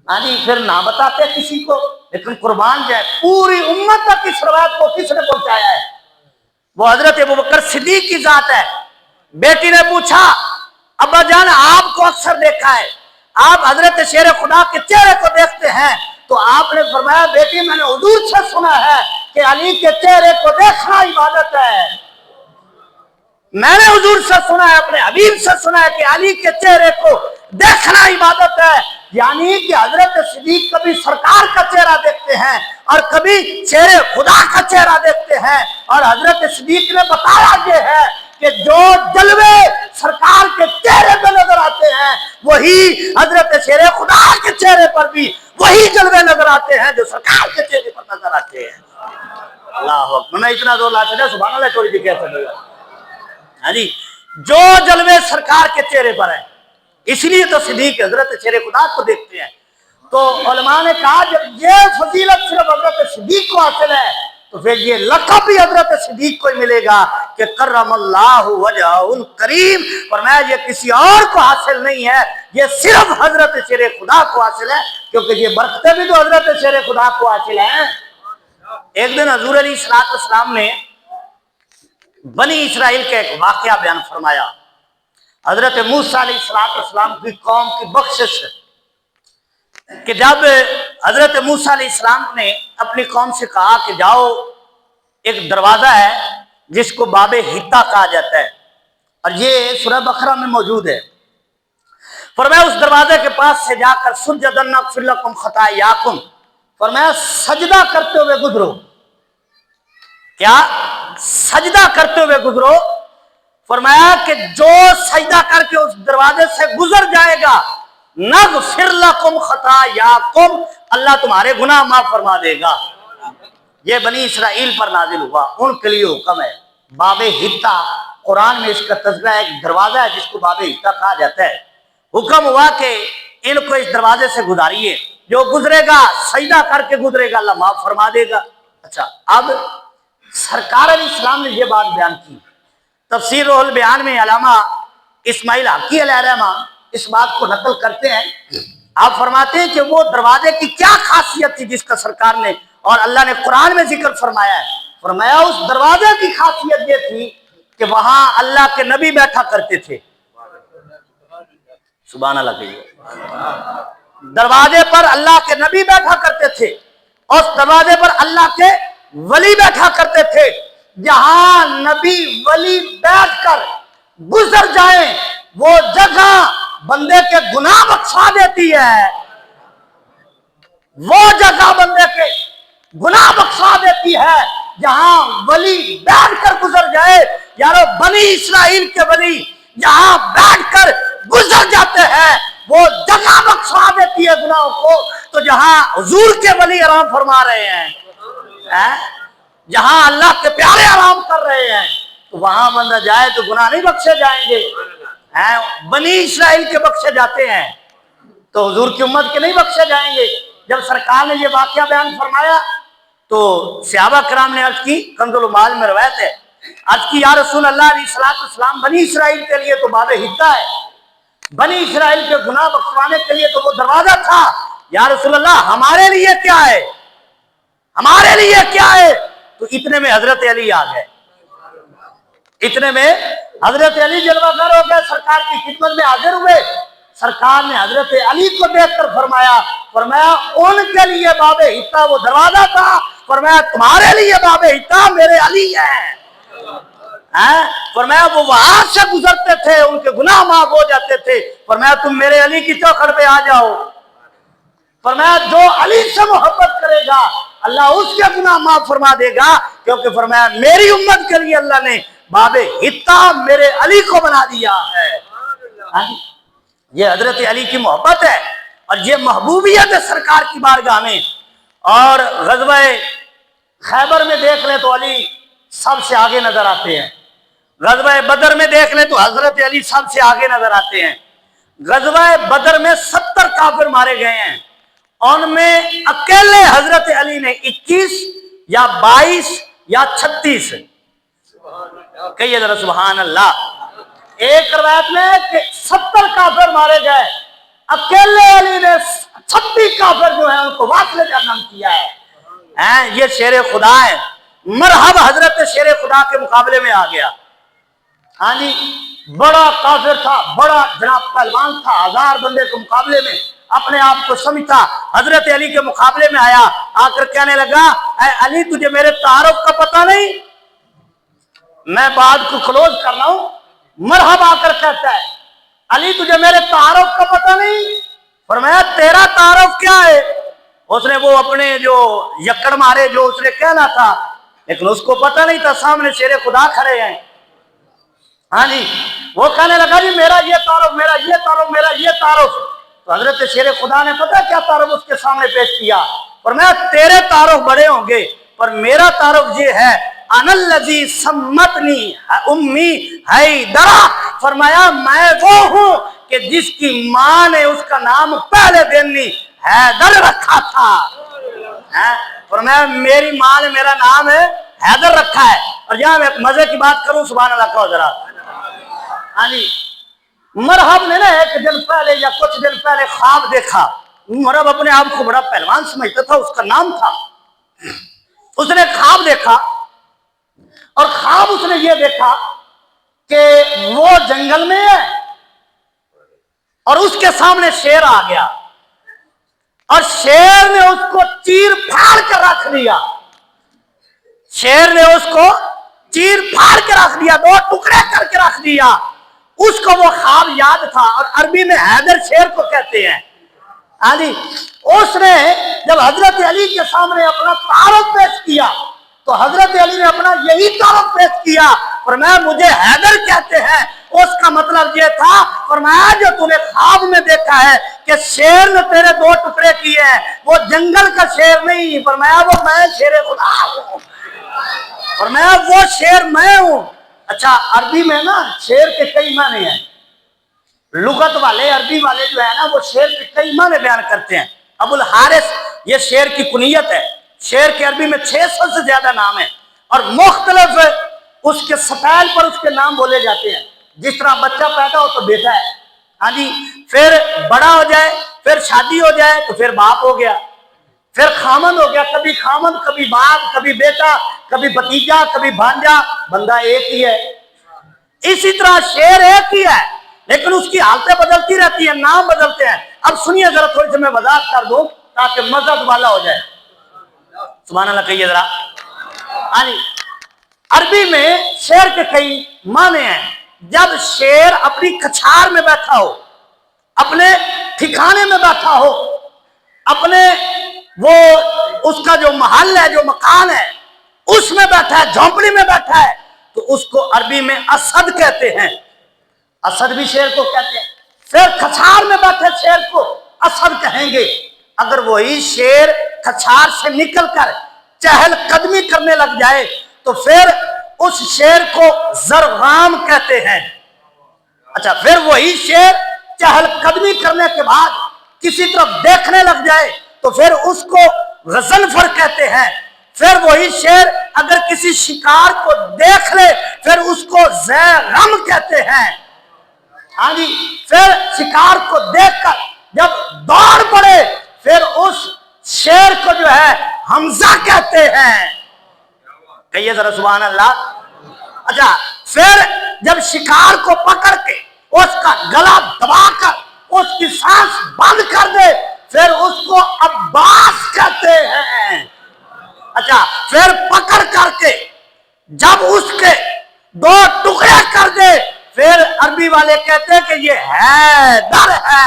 ہاں جی، پھر نہ بتاتے کسی کو۔ لیکن قربان جائے پوری امت تک اس روایت کو کس نے پہنچایا ہے؟ وہ حضرت ابوبکر صدیق کی ذات ہے۔ بیٹی نے پوچھا ابا جان آپ کو اکثر دیکھا ہے، آپ حضرت شیر خدا کے چہرے کو دیکھتے ہیں، تو آپ نے فرمایا بیٹی میں نے حضور سے سنا ہے کہ علی کے چہرے کو دیکھنا عبادت ہے، میں نے حضور سے سنا ہے، اپنے حبیب سے سنا ہے کہ علی کے چہرے کو دیکھنا عبادت ہے۔ یعنی کہ حضرت صدیق کبھی سرکار کا چہرہ دیکھتے ہیں اور کبھی شیر خدا کا چہرہ دیکھتے ہیں، اور حضرت صدیق نے بتایا یہ ہے کہ جو جلوے سرکار کے چہرے پہ نظر آتے ہیں وہی حضرت شیر خدا کے چہرے پر بھی وہی جلوے نظر آتے ہیں جو سرکار کے چہرے پر نظر آتے ہیں۔ اللہ اکبر، میں اتنا زور لاتے ہیں سبحان اللہ چھوڑی تھی کیسے، ہاں جی، جو جلوے سرکار کے چہرے پر ہیں، اس لیے تو صدیق حضرت شیر خدا کو دیکھتے ہیں۔ تو علماء نے کہا جب یہ فضیلت صرف حضرت صدیق کو حاصل ہے تو پھر یہ لقب بھی حضرت صدیق کو ہی ملے گا کہ کرم اللہ وجہ کریم، فرمایا یہ کسی اور کو حاصل نہیں ہے، یہ صرف حضرت شیر خدا کو حاصل ہے، کیونکہ یہ برکتیں بھی تو حضرت شیر خدا کو حاصل ہیں۔ ایک دن حضور علیہ السلام نے بنی اسرائیل کا ایک واقعہ بیان فرمایا، حضرت موسیٰ علیہ السلام کی قوم کی بخشش، کہ جب حضرت موسیٰ علیہ السلام نے اپنی قوم سے کہا کہ جاؤ، ایک دروازہ ہے جس کو باب حتا کہا جاتا ہے، اور یہ سورہ بقرہ میں موجود ہے، فرمایا اس دروازے کے پاس سے جا کر سجدن اغفر لکم خطایاکم، فرمایا سجدہ کرتے ہوئے گزرو، کیا سجدہ کرتے ہوئے گزرو، فرمایا کہ جو سجدہ کر کے اس دروازے سے گزر جائے گا نغفر لکم خطایاکم، اللہ تمہارے گناہ معاف فرما دے گا۔ یہ بنی اسرائیل پر نازل ہوا، ان کے لیے حکم ہے۔ باب حتا قرآن میں اس کا تذکرہ ہے، ایک دروازہ ہے جس کو باب حتا کہا جاتا ہے۔ حکم ہوا کہ ان کو اس دروازے سے گزاریے، جو گزرے گا سجدہ کر کے گزرے گا اللہ معاف فرما دے گا۔ اچھا، اب سرکار علیہ السلام نے یہ بات بیان کی۔ تفسیر روح البیان میں علامہ اسماعیل حقی علیہ الرحمہ اس بات کو نقل کرتے ہیں۔ آپ فرماتے ہیں کہ وہ دروازے کی کیا خاصیت تھی جس کا سرکار نے اور اللہ نے قرآن میں ذکر فرمایا ہے۔ فرمایا اس دروازے کی خاصیت یہ تھی کہ وہاں اللہ کے نبی بیٹھا کرتے تھے۔ سبحان اللہ کہیے۔ دروازے پر اللہ کے نبی بیٹھا کرتے تھے، اور اس دروازے پر اللہ کے ولی بیٹھا کرتے تھے۔ جہاں نبی ولی بیٹھ کر گزر جائیں وہ جگہ بندے کے گناہ بخشا دیتی ہے، وہ جگہ بندے کے گناہ بخشا دیتی ہے جہاں ولی بیٹھ کر گزر جائے۔ یارو بنی اسرائیل کے ولی جہاں بیٹھ کر گزر جاتے ہیں وہ جگہ بخشا دیتی ہے گناہوں کو۔ تو جہاں حضور کے ولی آرام فرما رہے ہیں، جہاں اللہ کے پیارے آرام کر رہے ہیں، تو وہاں بندہ جائے تو گناہ نہیں بخشے جائیں گے۔ بنی اسرائیل کے بخشے جاتے ہیں تو حضور کی امت کے نہیں بخشے جائیں گے۔ جب سرکار نے یہ واقعہ بیان فرمایا تو صحابہ کرام نے عرض کی، کنز المعال میں روایت ہے، عرض کی یا رسول اللہ علیہ السلام، بنی اسرائیل کے لیے تو باب حتا ہے، بنی اسرائیل کے گناہ بخشوانے کے لیے تو وہ دروازہ تھا، یا رسول اللہ ہمارے لیے کیا ہے، ہمارے لیے کیا ہے؟ تو اتنے میں حضرت علی آ گئے۔ اتنے میں حضرت علی جلوہ گر ہو گئے، سرکار کی خدمت میں حاضر ہوئے۔ سرکار نے حضرت علی کو دیکھ کر فرمایا ان کے لیے باب حتا وہ دروازہ تھا، فرمایا تمہارے لیے باب حتا میرے علی ہے۔ فرمایا وہ وہاں سے گزرتے تھے، ان کے گناہ معاف ہو جاتے تھے، فرمایا تم میرے علی کی چوکھٹ پہ آ جاؤ۔ فرمایا جو علی سے محبت کرے گا اللہ اس کے گناہ معاف فرما دے گا، کیونکہ فرمایا میری امت کے لیے اللہ نے باب حتا میرے علی کو بنا دیا ہے۔ یہ حضرت علی کی محبت ہے اور یہ محبوبیت ہے سرکار کی بارگاہ میں۔ اور غزوہ خیبر میں دیکھ لیں تو علی سب سے آگے نظر آتے ہیں، غزوہ بدر میں دیکھ لیں تو حضرت علی سب سے آگے نظر آتے ہیں۔ غزوہ بدر میں 70 کافر مارے گئے ہیں، ان میں اکیلے حضرت علی نے 21 یا 22 یا 36 کہیے ذرا سبحان اللہ۔ ایک روایت میں کہ 70 کافر مارے گئے، اکیلے علی نے 36 کافر جو ہیں ان کو واصل جہنم کیا ہے۔ یہ شیر خدا ہے، مرحبا حضرت شیر خدا کے مقابلے میں آ گیا۔ ہاں جی، بڑا کافر تھا، بڑا جناب پہلوان تھا، 1000 بندے کے مقابلے میں اپنے آپ کو سمجھتا، حضرت علی کے مقابلے میں آیا، آ کر کہنے لگا اے علی تجھے میرے تعارف کا پتہ نہیں؟ میں بات کو کلوز کر رہا ہوں۔ مرحبا آ کر کہتا ہے علی تجھے میرے تعارف کا پتہ نہیں؟ فرمایا تیرا تعارف کیا ہے؟ اس نے وہ اپنے جو یکڑ مارے جو اس نے کہنا تھا، لیکن اس کو پتہ نہیں تھا سامنے شیر خدا کھڑے ہیں۔ ہاں جی، وہ کہنے لگا جی میرا یہ تعارف، میرا یہ تعارف، میرا یہ تعارف۔ تو حضرت شیر خدا نے پتہ کیا تعارف اس کے سامنے پیش کیا؟ فرمایا تیرے تعارف بڑے ہوں گے پر میرا تعارف یہ ہے، انا الذی سمتنی امی حیدرہ، فرمایا میں وہ ہوں کہ جس کی ماں نے اس کا نام پہلے دن ہی حیدر رکھا تھا۔ فرمایا میری ماں نے میرا نام ہے حیدر رکھا ہے۔ اور یہاں میں مزے کی بات کروں، سبحان اللہ کہو ذرا۔ ہاں جی، مرحب نے نا ایک دن پہلے یا کچھ دن پہلے خواب دیکھا۔ مرحب اپنے آپ کو بڑا پہلوان سمجھتا تھا، اس کا نام تھا۔ اس نے خواب دیکھا اور خواب اس نے یہ دیکھا کہ وہ جنگل میں ہے اور اس کے سامنے شیر آ گیا اور شیر نے اس کو چیر پھاڑ کر رکھ دیا۔ شیر نے اس کو چیر پھاڑ کے رکھ دیا، 2 ٹکڑے کر کے رکھ دیا۔ اس کو وہ خواب یاد تھا اور عربی میں حیدر شیر کو کہتے ہیں۔ ہاں جی، اس نے جب حضرت علی کے سامنے اپنا تعارف پیش کیا تو حضرت علی نے اپنا یہی تعارف پیش کیا، فرمایا مجھے حیدر کہتے ہیں۔ اس کا مطلب یہ تھا، فرمایا جو تم نے خواب میں دیکھا ہے کہ شیر نے تیرے 2 ٹکڑے کیے ہیں، وہ جنگل کا شیر نہیں، فرمایا وہ میں شیر خدا ہوں، فرمایا وہ شیر میں ہوں۔ اچھا، عربی میں نا شیر کے کئی معنی ہیں۔ لغت والے عربی والے جو ہے نا وہ شعر کے کئی معنی بیان کرتے ہیں. ابو الحارث یہ شعر کی کنیت ہے. شعر کے عربی میں 600 سے زیادہ نام ہیں اور مختلف اس کے سٹائل پر اس کے نام بولے جاتے ہیں. جس طرح بچہ پیدا ہو تو بیٹا ہے, ہاں جی, پھر بڑا ہو جائے, پھر شادی ہو جائے تو پھر باپ ہو گیا, پھر خامند ہو گیا, کبھی خامند کبھی باپ کبھی بیٹا کبھی بھتیجا کبھی بھانجا, بندہ ایک ہی ہے. اسی طرح شعر ایک ہی ہے لیکن اس کی حالتیں بدلتی رہتی ہیں, نام بدلتے ہیں. اب سنیے ذرا تھوڑی سی میں وضاحت کر دوں تاکہ مزہ والا ہو جائے. سبحان اللہ کہیے ذرا. ہاں جی, عربی میں شعر کے کئی معنی ہیں. جب شعر اپنی کچھار میں بیٹھا ہو, اپنے ٹھکانے میں بیٹھا ہو, اپنے وہ اس کا جو محل ہے جو مکان ہے اس میں بیٹھا ہے, جھونپڑی میں بیٹھا ہے, تو اس کو عربی میں اسد کہتے ہیں. اسد بھی شعر کو کہتے ہیں. پھر کچھار میں بیٹھے شعر کو اسد کہیں گے. اگر وہی شعر کچھار سے نکل کر چہل قدمی کرنے لگ جائے تو پھر اس شعر کو زرغام کہتے ہیں. اچھا, پھر وہی شعر چہل قدمی کرنے کے بعد کسی طرف دیکھنے لگ جائے تو پھر اس کو غضنفر کہتے ہیں. پھر وہی شعر اگر کسی شکار کو دیکھ لے پھر اس کو زیغم کہتے ہیں. ہاں جی, پھر شکار کو دیکھ کر جب دوڑ پڑے پھر اس شعر کو جو ہے حمزہ کہتے ہیں. کہیے ذرا سبحان اللہ. اچھا, پھر جب شکار کو پکڑ کے اس کا گلا دبا کر اس کی سانس بند کر دے پھر اس کو عباس کہتے ہیں. اچھا, پھر پکڑ کر کے جب اس کے 2 ٹکڑے کر دے پھر عربی والے کہتے ہیں کہ یہ حیدر ہے,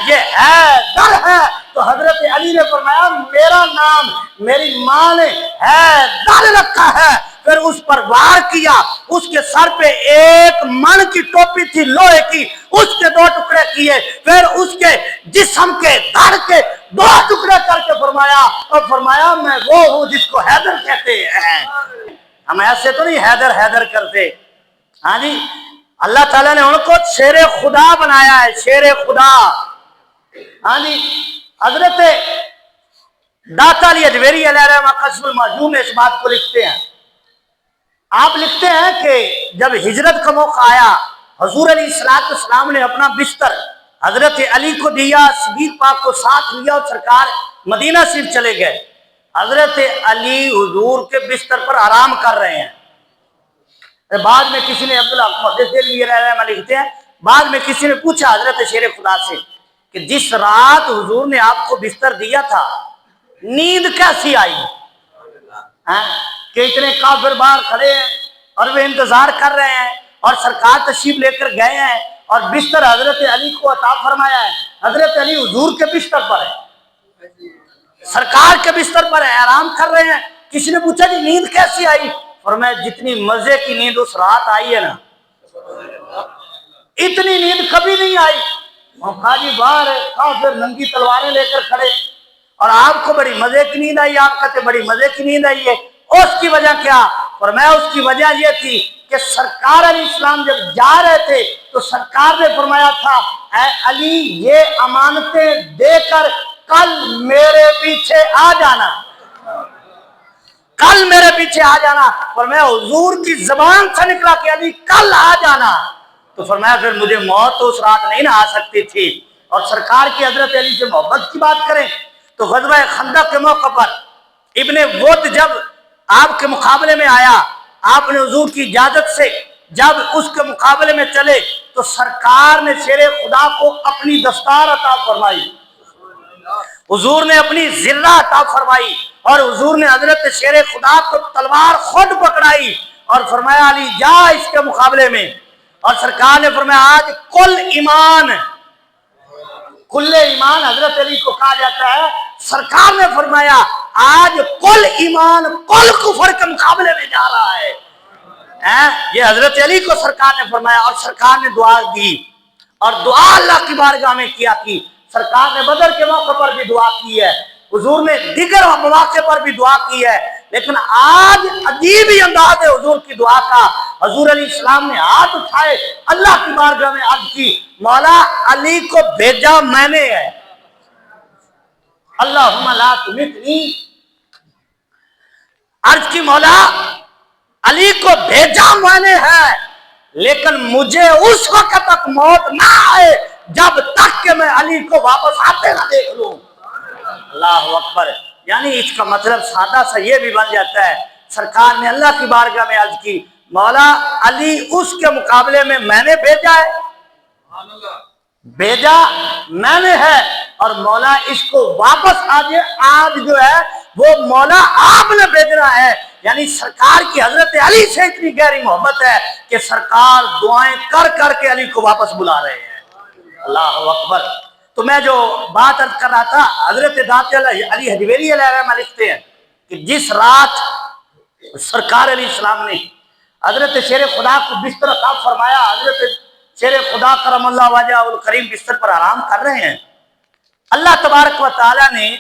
یہ حیدر ہے. تو حضرت علی نے فرمایا میرا نام میری ماں نے حیدر رکھا ہے. پھر اس پر وار کیا, اس کے سر پہ 1 من کی ٹوپی تھی لوہے کی, اس کے 2 ٹکڑے کیے, پھر اس کے جسم کے دھڑ کے 2 ٹکڑے کر کے فرمایا اور فرمایا میں وہ ہوں جس کو حیدر کہتے ہیں. ہم ایسے تو نہیں حیدر حیدر کرتے. ہاں جی, اللہ تعالیٰ نے ان کو شیر خدا بنایا ہے, شیر خدا. ہاں جی, حضرت داتا علی اجویری علیہ الرحمہ کشف المعجون میں اس بات کو لکھتے ہیں. آپ لکھتے ہیں کہ جب ہجرت کا موقع آیا حضور علیہ السلام نے اپنا بستر حضرت علی کو دیا, صدیق پاک کو ساتھ لیا اور سرکار مدینہ شریف چلے گئے. حضرت علی حضور کے بستر پر آرام کر رہے ہیں. بعد میں کسی نے لکھتے ہیں بعد میں کسی نے پوچھا حضرت شیر خدا سے کہ جس رات حضور نے آپ کو بستر دیا تھا نیند کیسی آئی, کہ اتنے کافر باہر کھڑے ہیں اور وہ انتظار کر رہے ہیں اور سرکار تشریف لے کر گئے ہیں اور بستر حضرت علی کو عطا فرمایا ہے. حضرت علی حضور کے بستر پر ہے, سرکار کے بستر پر ہے, آرام کر رہے ہیں. کسی نے پوچھا جی نیند کیسی آئی, فرمایا جتنی مزے کی نیند اس رات آئی ہے نا اتنی نیند کبھی نہیں آئی. قاضی باہر ہے, کافر ننگی تلواریں لے کر کھڑے اور آپ کو بڑی مزے کی نیند آئی. آپ کہتے بڑی مزے کی نیند آئی ہے, اس کی وجہ کیا؟ فرمایا اس کی وجہ یہ تھی کہ سرکار علیہ السلام جب جا رہے تھے تو سرکار نے فرمایا تھا اے علی یہ امانتیں دے کر کل میرے پیچھے آ جانا, کل میرے پیچھے آ جانا. فرمایا حضور کی زبان سے نکلا کہ علی کل آ جانا. تو فرمایا پھر مجھے موت تو اس رات نہیں نہ آ سکتی تھی. اور سرکار کی حضرت علی سے محبت کی بات کریں تو غزوہ خندق کے موقع پر ابن ود جب آپ کے مقابلے میں آیا, آپ نے حضور کی اجازت سے جب اس کے مقابلے میں چلے تو سرکار نے شیر خدا کو اپنی دستار عطا فرمائی, حضور نے اپنی ذرہ عطا فرمائی اور حضور نے حضرت شیر خدا کو تلوار خود پکڑائی اور فرمایا علی جا اس کے مقابلے میں. اور سرکار نے فرمایا آج کل ایمان حضرت علی کو کہا جاتا ہے. سرکار نے فرمایا آج کل ایمان کل کفر کے مقابلے میں جا رہا ہے. یہ حضرت علی کو سرکار نے فرمایا اور سرکار نے دعا دی اور دعا اللہ کی بارگاہ میں کیا کی. سرکار نے بدر کے موقع پر بھی دعا کی ہے, حضور نے دیگر مواقع پر بھی دعا کی ہے. لیکن آج عجیب ہی انداز ہے حضور کی دعا کا. حضور علیہ السلام نے ہاتھ اٹھائے, اللہ کی بارگاہ میں عرض کی, مولا علی کو بھیجا میں نے ہے, اللہم لا تمتنی, عرض کی مولا علی کو بھیجا میں نے ہے, لیکن مجھے اس وقت تک موت نہ آئے جب تک کہ میں علی کو واپس آتے نہ دیکھ لوں. اللہ اکبر. یعنی اس کا مطلب سادہ سا یہ بھی بن جاتا ہے, سرکار نے اللہ کی بارگاہ میں عرض کی, مولا علی اس کے مقابلے میں نے بھیجا ہے, بھیجا میں نے ہے, اور مولا اس کو واپس آج جو ہے وہ مولا آپ نے بھیجنا ہے. یعنی سرکار کی حضرت علی سے اتنی گہری محبت ہے کہ سرکار دعائیں کر کر کے علی کو واپس بلا رہے ہیں. اللہ اکبر. تو میں جو بات عرض کر رہا تھا, حضرت داتا علی حجویری علیہ السلام لکھتے ہیں کہ جس رات سرکار علیہ السلام نے حضرت شیر خدا کو بستر عطا فرمایا, حضرت شیر خدا کرم اللہ وجہ الکریم بستر پر آرام کر رہے ہیں, اللہ تبارک و تعالی نے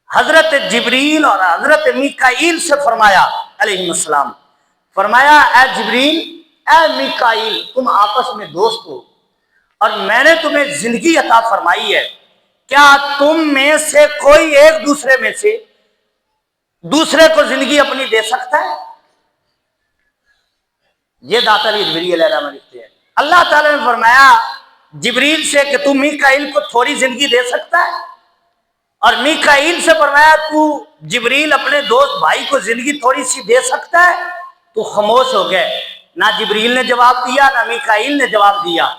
حضرت جبریل اور حضرت میکائیل سے فرمایا علیہ السلام, فرمایا اے جبریل اے میکائیل تم آپس میں دوست ہو اور میں نے تمہیں زندگی عطا فرمائی ہے, کیا تم میں سے کوئی ایک دوسرے میں سے دوسرے کو زندگی اپنی دے سکتا ہے؟ یہ داتا علی حجویری علیہ السلام لکھتے ہیں. اللہ تعالیٰ نے فرمایا جبریل سے کہ تم میکائیل کو تھوڑی زندگی دے سکتا ہے, اور میکائیل سے فرمایا تو جبریل اپنے دوست بھائی کو زندگی تھوڑی سی دے سکتا ہے؟ تو خاموش ہو گئے, نہ جبریل نے جواب دیا نہ میکائیل نے جواب دیا.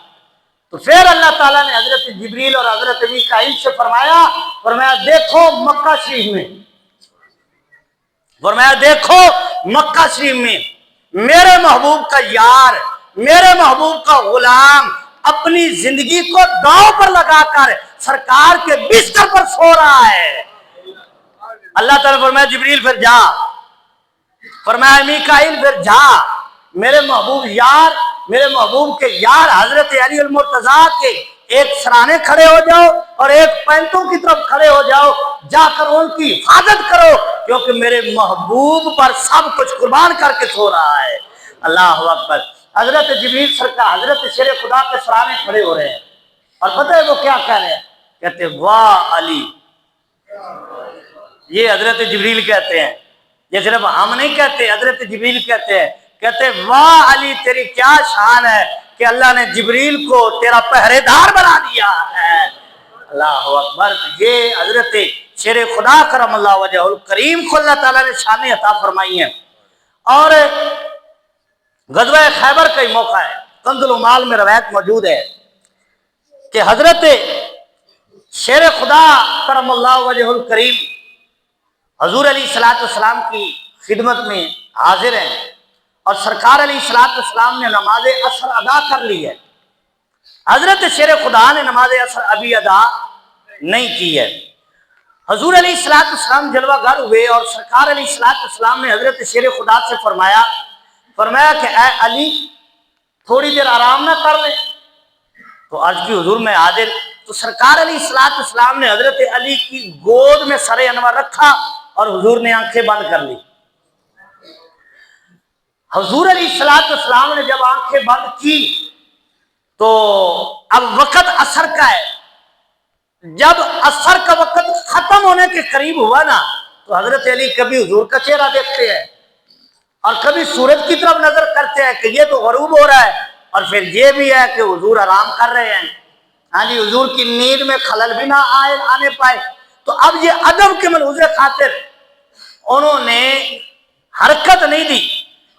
تو پھر اللہ تعالیٰ نے حضرت جبریل اور حضرت میکائیل سے فرمایا دیکھو مکہ شریف میں, فرمایا دیکھو مکہ شریف میں میرے محبوب کا یار, میرے محبوب کا غلام اپنی زندگی کو داؤ پر لگا کر سرکار کے بستر پر سو رہا ہے. اللہ تعالیٰ فرمایا جبریل پھر جا, فرمایا میکائیل پھر جا, میرے محبوب یار, میرے محبوب کے یار حضرت علی المرتضیٰ کے ایک سرانے کھڑے ہو جاؤ اور ایک پینتوں کی طرف کھڑے ہو جاؤ, جا کر ان کی حفاظت کرو کیونکہ میرے محبوب پر سب کچھ قربان کر کے سو رہا ہے. اللہ اکبر. حضرت جبریل سرکار حضرت شیر خدا کے سرانے کھڑے ہو رہے ہیں, اور پتہ ہے وہ کیا کہہ رہے ہیں؟ کہتے واہ علی. یہ حضرت جبریل کہتے ہیں, یہ صرف ہم نہیں کہتے, حضرت جبریل کہتے ہیں, کہتے واہ علی تیری کیا شان ہے کہ اللہ نے جبریل کو تیرا پہرے دار بنا دیا ہے. اللہ اکبر. یہ حضرت شیر خدا کرم اللہ وجہ الکریم کو اللہ تعالیٰ نے شان عطا فرمائی ہے. اور غزوہ خیبر کا ہی موقع ہے, کنز العمال میں روایت موجود ہے کہ حضرت شیر خدا کرم اللہ وجہ الکریم حضور علیہ السلام کی خدمت میں حاضر ہیں, اور سرکار علیہ السلام نے نماز عصر ادا کر لی ہے. حضرت شیر خدا نے نماز عصر ابھی ادا نہیں کی ہے. حضور علیہ السلام جلوہ گر ہوئے اور سرکار علیہ السلام نے حضرت شیر خدا سے فرمایا کہ اے علی تھوڑی دیر آرام نہ کر لیں؟ تو عرض کی حضور میں حاضر. تو سرکار علیہ السلام نے حضرت علی کی گود میں سر انور رکھا اور حضور نے آنکھیں بند کر لی. حضور علیہ السلام نے جب آنکھیں بند کی تو اب وقت عصر کا ہے. جب عصر کا وقت ختم ہونے کے قریب ہوا نا, تو حضرت علی کبھی حضور کا چہرہ دیکھتے ہیں اور کبھی سورج کی طرف نظر کرتے ہیں کہ یہ تو غروب ہو رہا ہے, اور پھر یہ بھی ہے کہ حضور آرام کر رہے ہیں. ہاں جی, حضور کی نیند میں خلل بھی نہ آنے پائے. تو اب یہ ادب کے ملحوظ خاطر انہوں نے حرکت نہیں دی,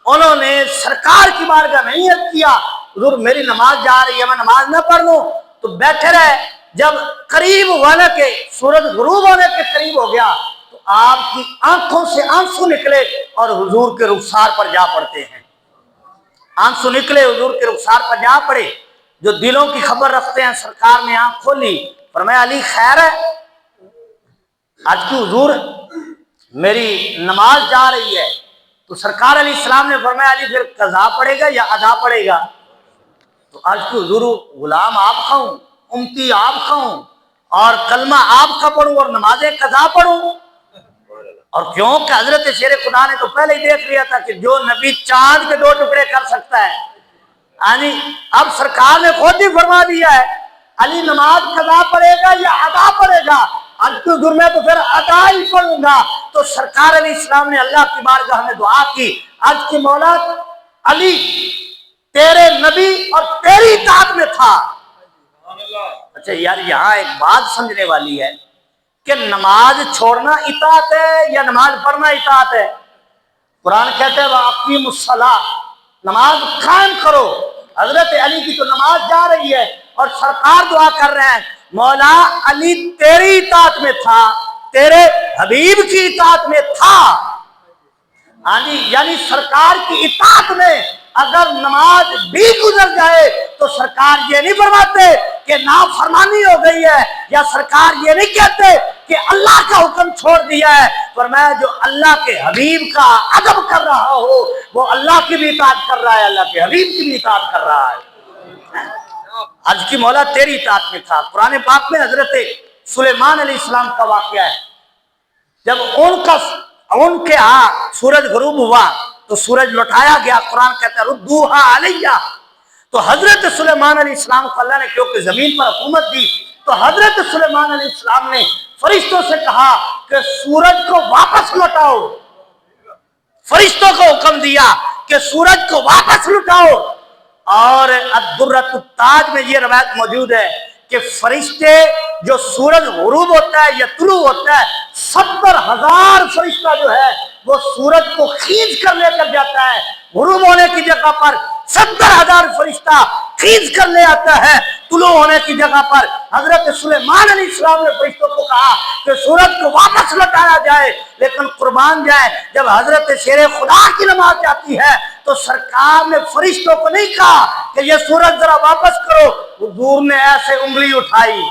انہوں نے سرکار کی بارگاہ میں نیت کیا حضور میری نماز جا رہی ہے, میں نماز نہ پڑھ لوں. تو بیٹھے رہے. جب قریب ہونے کے سورج غروب ہونے کے قریب ہو گیا تو آپ کی آنکھوں سے آنسو نکلے اور حضور کے رخسار پر جا پڑتے ہیں. آنسو نکلے, حضور کے رخسار پر جا پڑے. جو دلوں کی خبر رکھتے ہیں سرکار نے آنکھ کھولی, فرمایا علی خیر ہے؟ آج کی حضور میری نماز جا رہی ہے. تو سرکار علیہ السلام نے فرمایا علی پھر قضا پڑے گا یا ادا پڑے گا؟ تو آج کی حضور غلام آپ کا ہوں, امتی آپ کا ہوں, اور کلمہ آپ کا پڑھوں اور نماز قضا پڑھوں, اور کیوں کہ حضرت شیر خدا نے تو پہلے ہی دیکھ لیا تھا کہ جو نبی چاند کے 2 ٹکڑے کر سکتا ہے، یعنی اب سرکار نے خود ہی فرما دیا ہے علی نماز قضا پڑے گا یا ادا پڑے گا، اب تو ظلم ہے تو پھر ادا ہی پڑوں گا۔ تو سرکار علیہ السلام نے اللہ کی بارگاہ میں دعا کی، آج کی مولا علی تیرے نبی اور تیری اطاعت میں تھا۔ اچھا یار یہاں ایک بات سمجھنے والی ہے کہ نماز چھوڑنا اطاعت ہے یا نماز پڑھنا اطاعت ہے؟ قرآن کہتے ہیں وَأَقِیمُوا الصَّلَاةَ، نماز قائم کرو۔ حضرت علی کی تو نماز جا رہی ہے اور سرکار دعا کر رہے ہیں مولا علی تیری اطاعت میں تھا، تیرے حبیب کی اطاعت میں تھا، یعنی سرکار کی اطاعت میں اگر نماز بھی گزر جائے تو سرکار یہ نہیں فرماتے کہ نافرمانی ہو گئی ہے، یا سرکار یہ نہیں کہتے کہ اللہ کا حکم چھوڑ دیا ہے، فرمایا جو اللہ کے حبیب کا ادب کر رہا ہو وہ اللہ کی بھی اطاعت کر رہا ہے، اللہ کے حبیب کی بھی اطاعت کر رہا ہے۔ آج کی مولا تیری اطاعت میں تھا۔ قرآن پاک میں حضرت سلیمان علیہ السلام کا واقعہ ہے، جب ان کے ہاں سورج غروب ہوا تو سورج لوٹایا گیا، قرآن کہتا ہے ردوہا علیہ، تو حضرت سلیمان علیہ السلام کو اللہ نے کیونکہ زمین پر حکومت دی تو حضرت سلیمان علیہ السلام نے فرشتوں سے کہا کہ سورج کو واپس لوٹاؤ، فرشتوں کو حکم دیا کہ سورج کو واپس لوٹاؤ۔ اور الدرۃ التاج میں یہ روایت موجود ہے کہ فرشتے جو سورج غروب ہوتا ہے یا طلوع ہوتا ہے 70,000 فرشتہ جو ہے وہ سورج کو کھینچ کر لے کر جاتا ہے، غروب ہونے کی جگہ پر 70,000 فرشتہ کھینچ کر لے آتا ہے، طلوع ہونے کی جگہ پر حضرت سلیمان علیہ السلام نے فرشتوں کو کہا کہ سورج کو واپس لوٹایا جائے، لیکن قربان جائے جب حضرت شیر خدا کی نماز جاتی ہے تو سرکار نے فرشتوں کو نہیں کہا کہ یہ سورج ذرا واپس کرو، حضور نے ایسے انگلی اٹھائی،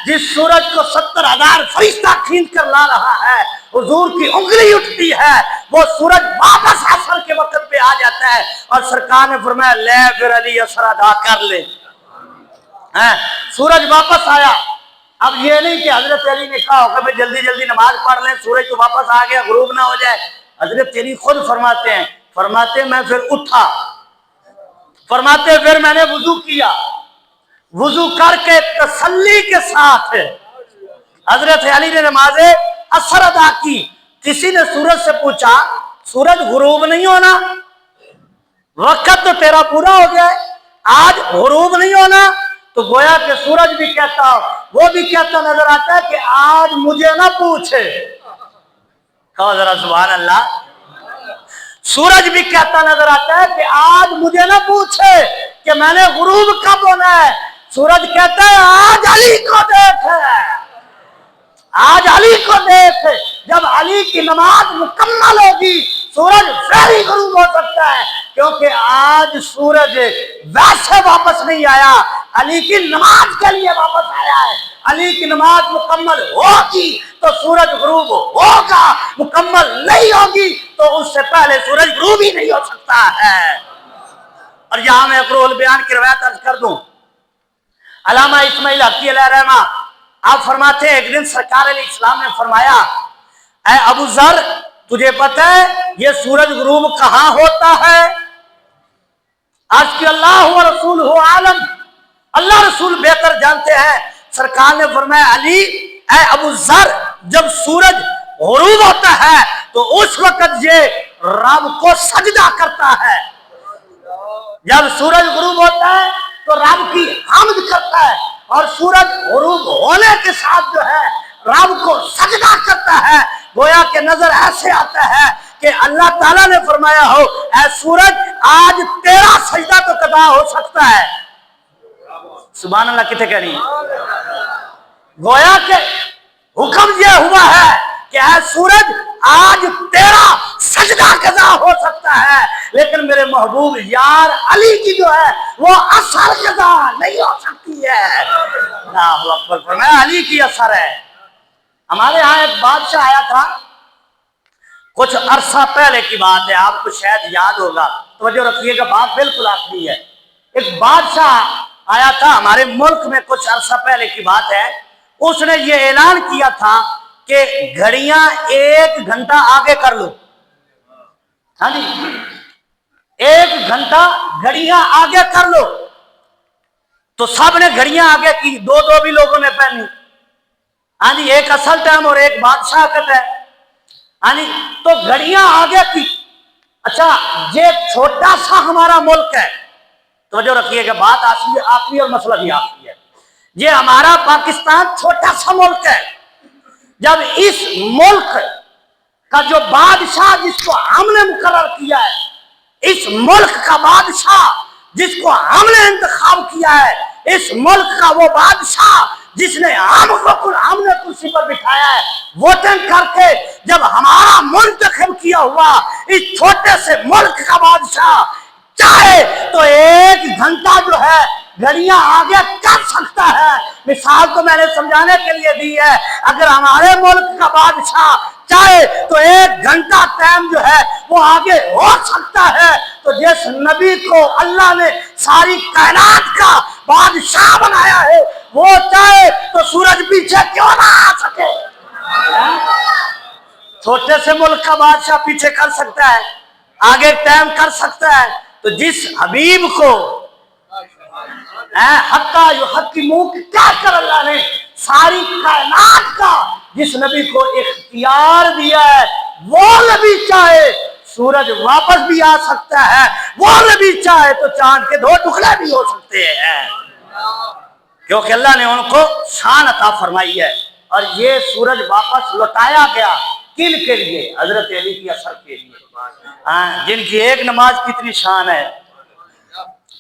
جس سورج کو 70,000 فرشتہ کھینچ کر لا رہا ہے حضور کی انگلی اٹھتی ہے، وہ سورج واپس عصر کے وقت پہ آ جاتا ہے، اور سرکار نے فرمایا لے پھر علی عصر ادا کر لے۔ سورج واپس آیا، اب یہ نہیں کہ حضرت علی نے کہا کہ میں جلدی جلدی نماز پڑھ لیں، سورج تو واپس آ گیا غروب نہ ہو جائے۔ حضرت علی خود فرماتے میں پھر اٹھا، فرماتے پھر میں نے وضو کیا، وضو کر کے تسلی کے ساتھ حضرت علی نے نماز عصر ادا کی۔ کسی نے سورج سے پوچھا سورج غروب نہیں ہونا، وقت تو تیرا پورا ہو گیا ہے، آج غروب نہیں ہونا؟ تو گویا کہ سورج بھی کہتا وہ بھی کہتا نظر آتا ہے کہ آج مجھے نہ پوچھے، کہو ذرا سبحان اللہ۔ سورج بھی کہتا نظر آتا ہے کہ آج مجھے نہ پوچھے کہ میں نے غروب کب ہونا ہے، سورج کہتا ہے آج علی کو دیکھ، آج علی کو دیکھ، جب علی کی نماز مکمل ہوگی سورج فوری غروب ہو سکتا ہے، کیونکہ آج سورج ویسے واپس نہیں آیا، علی کی نماز کے لیے واپس آیا ہے۔ علی کی نماز مکمل ہوگی تو سورج غروب ہوگا، مکمل نہیں ہوگی تو اس سے پہلے سورج غروب ہی نہیں ہو سکتا ہے۔ اور یہاں میں روح البیان کی روایت عرض کر دوں، علامہ اسماعیل حقی علیہ رحمہ آپ فرماتے ہیں ایک دن سرکار علیہ السلام نے فرمایا اے ابو ذر تجھے پتہ ہے یہ سورج غروب کہاں ہوتا ہے؟ آج کی اللہ و رسول عالم، اللہ رسول بہتر جانتے ہیں۔ سرکار نے فرمایا علی اے ابو ذر جب سورج غروب ہوتا ہے تو اس وقت یہ رب کو سجدہ کرتا ہے، جب سورج غروب ہوتا ہے تو رب کی حمد کرتا ہے، اور سورج غروب ہونے کے ساتھ جو ہے رب کو سجدہ کرتا ہے۔ گویا کہ نظر ایسے آتا ہے کہ اللہ تعالیٰ نے فرمایا ہو اے سورج آج تیرا سجدہ تو قضا ہو سکتا ہے۔ سبحان اللہ کتنے کہہ رہی ہیں؟ گویا کہ حکم یہ ہوا ہے کہ اے سورج آج تیرا سجدہ قضا ہو سکتا ہے، لیکن میرے محبوب یار علی کی جو ہے وہ اثر قضا نہیں ہو سکتی ہے۔ اللہ اکبر، فرمایا علی کی اثر ہے۔ ہمارے ہاں ایک بادشاہ آیا تھا، کچھ عرصہ پہلے کی بات ہے، آپ کو شاید یاد ہوگا، توجہ رکھیے گا، بات بالکل آخری ہے۔ ایک بادشاہ آیا تھا ہمارے ملک میں، کچھ عرصہ پہلے کی بات ہے، اس نے یہ اعلان کیا تھا کہ گھڑیاں 1 گھنٹہ آگے کر لو. ہاں جی 1 گھنٹہ گھڑیاں آگے کر لو. تو سب نے گھڑیاں آگے کی, 2 بھی لوگوں نے پہنی. ہاں جی ایک اصل ٹائم اور ایک بادشاہ کا ہے. ہاں جی تو گھڑیاں آگے کی. اچھا یہ چھوٹا سا ہمارا ملک ہے, توجہ رکھیے کہ بات آخری اور مسئلہ بھی آخری ہے. یہ ہمارا پاکستان چھوٹا سا ملک ہے. جب اس ملک کا جو بادشاہ جس کو ہم نے مقرر کیا ہے, اس ملک کا بادشاہ جس کو ہم نے انتخاب کیا ہے, اس ملک کا وہ بادشاہ جس نے ہم نے کرسی پر بٹھایا ہے, ووٹنگ کر کے جب ہمارا منتخب کیا ہوا اس چھوٹے سے ملک کا بادشاہ چاہے تو 1 گھنٹہ جو ہے گھڑیاں آگے کر سکتا ہے. مثال تو میں نے سمجھانے کے لیے دی ہے. اگر ہمارے ملک کا بادشاہ چاہے تو 1 گھنٹہ ٹائم جو ہے وہ آگے ہو سکتا ہے. تو جس نبی کو اللہ نے ساری کائنات کا بادشاہ بنایا ہے, وہ چاہے تو سورج پیچھے کیوں نہ آ سکے. چھوٹے سے ملک کا بادشاہ پیچھے کر سکتا ہے, آگے ٹائم کر سکتا ہے. تو جس حبیب کو حتیٰ یحکموک کیا کر اللہ نے ساری کائنات کا جس نبی کو اختیار دیا ہے, وہ نبی چاہے سورج واپس بھی آ سکتا ہے, وہ نبی چاہے تو چاند کے 2 ٹکڑے بھی ہو سکتے ہیں, کیونکہ اللہ نے ان کو شان عطا فرمائی ہے. اور یہ سورج واپس لوٹایا گیا کن کے لیے؟ حضرت علی کی اثر کے لیے, جن کی ایک نماز کی اتنی شان ہے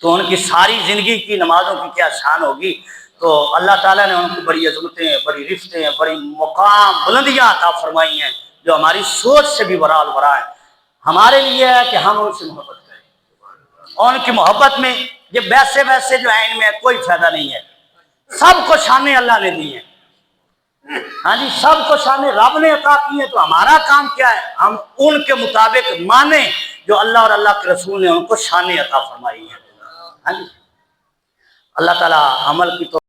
تو ان کی ساری زندگی کی نمازوں کی کیا شان ہوگی. تو اللہ تعالیٰ نے ان کو بڑی عظمتیں, بڑی رفتیں, بڑی مقام بلندیاں عطا فرمائی ہیں جو ہماری سوچ سے بھی برا البرا ہے. ہمارے لیے ہے کہ ہم ان سے محبت کریں, اور ان کی محبت میں یہ ویسے جو ہیں ان میں کوئی فائدہ نہیں ہے. سب کو شانیں اللہ نے دی ہیں. ہاں جی سب کو شانیں رب نے عطا کی ہیں. تو ہمارا کام کیا ہے, ہم ان کے مطابق مانیں جو اللہ اور اللہ کے رسول نے ان کو شانیں عطا فرمائی ہیں. ہاں جی اللہ تعالیٰ عمل کی تو